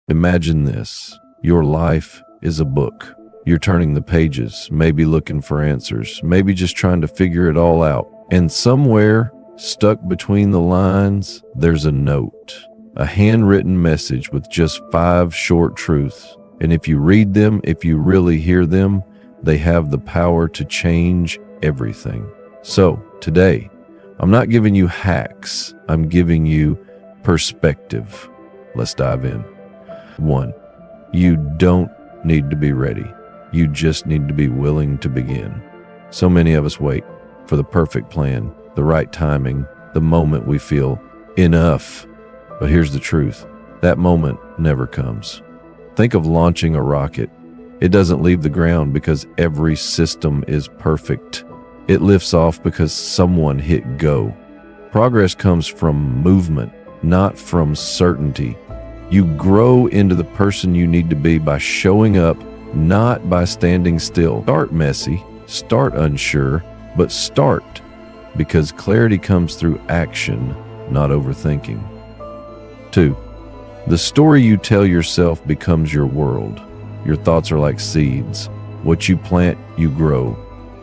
Imagine this. Your life is a book. You're turning the pages, maybe looking for answers, maybe just trying to figure it all out. And somewhere, stuck between the lines, there's a note, a handwritten message with just 5 short truths. And if you read them, if you really hear them, they have the power to change everything. So today, I'm not giving you hacks, I'm giving you perspective. Let's dive in. 1. You don't need to be ready. You just need to be willing to begin. So many of us wait for the perfect plan, the right timing, the moment we feel enough. But here's the truth. That moment never comes. Think of launching a rocket. It doesn't leave the ground because every system is perfect. It lifts off because someone hit go. Progress comes from movement, not from certainty. You grow into the person you need to be by showing up, not by standing still. Start messy, start unsure, but start, because clarity comes through action, not overthinking. 2. The story you tell yourself becomes your world. Your thoughts are like seeds. What you plant, you grow.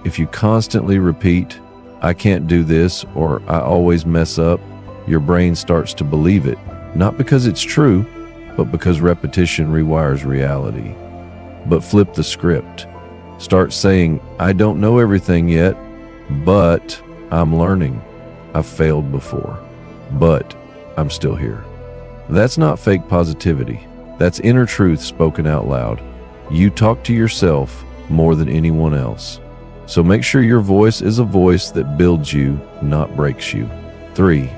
If you constantly repeat, "I can't do this," or "I always mess up," your brain starts to believe it. Not because it's true, but because repetition rewires reality. But flip the script. Start saying, "I don't know everything yet, but I'm learning. I've failed before, but I'm still here." That's not fake positivity. That's inner truth spoken out loud. You talk to yourself more than anyone else. So make sure your voice is a voice that builds you, not breaks you. 3.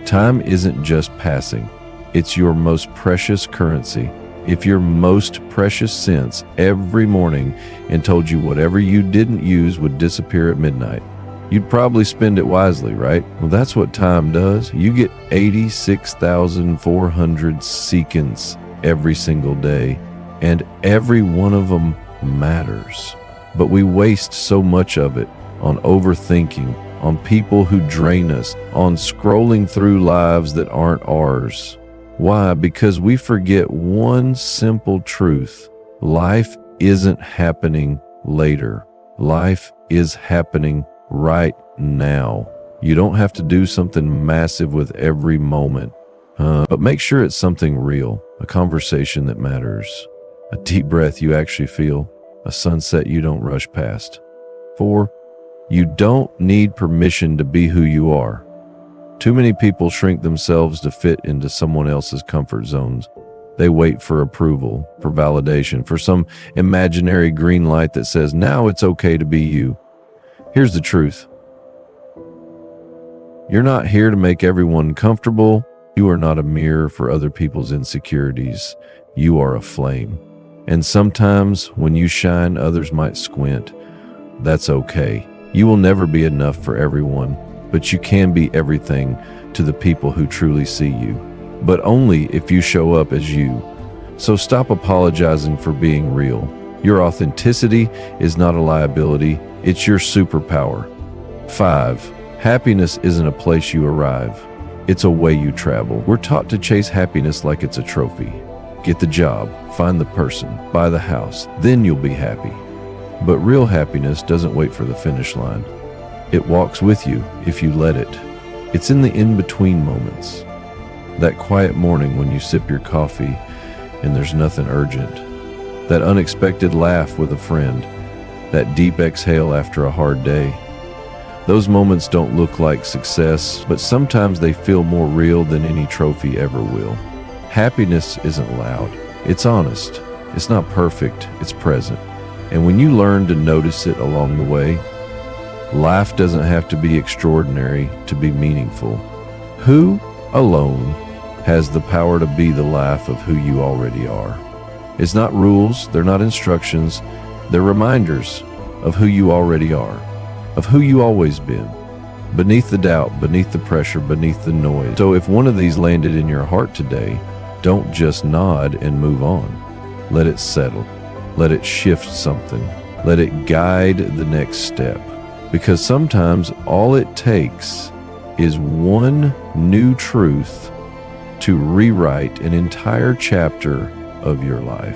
Time isn't just passing. It's your most precious currency. If your most precious sense every morning and told you whatever you didn't use would disappear at midnight, you'd probably spend it wisely, right? Well, that's what time does. You get 86,400 seconds every single day, and every one of them matters. But we waste so much of it on overthinking, on people who drain us, on scrolling through lives that aren't ours. Why? Because we forget one simple truth. Life isn't happening later. Life is happening right now. You don't have to do something massive with every moment, but make sure it's something real, a conversation that matters, a deep breath you actually feel, a sunset you don't rush past. 4. You don't need permission to be who you are. Too many people shrink themselves to fit into someone else's comfort zones. They wait for approval, for validation, for some imaginary green light that says, now it's okay to be you. Here's the truth. You're not here to make everyone comfortable. You are not a mirror for other people's insecurities. You are a flame. And sometimes when you shine, others might squint. That's okay. You will never be enough for everyone, but you can be everything to the people who truly see you. But only if you show up as you. So stop apologizing for being real. Your authenticity is not a liability, it's your superpower. 5. Happiness isn't a place you arrive. It's a way you travel. We're taught to chase happiness like it's a trophy. Get the job, find the person, buy the house, then you'll be happy. But real happiness doesn't wait for the finish line. It walks with you if you let it. It's in the in-between moments. That quiet morning when you sip your coffee and there's nothing urgent. That unexpected laugh with a friend. That deep exhale after a hard day. Those moments don't look like success, but sometimes they feel more real than any trophy ever will. Happiness isn't loud. It's honest. It's not perfect. It's present. And when you learn to notice it along the way, life doesn't have to be extraordinary to be meaningful. Who alone has the power to be the life of who you already are? It's not rules, they're not instructions, they're reminders of who you already are, of who you always been, beneath the doubt, beneath the pressure, beneath the noise. So if one of these landed in your heart today, don't just nod and move on. Let it settle. Let it shift something. Let it guide the next step. Because sometimes all it takes is one new truth to rewrite an entire chapter of your life.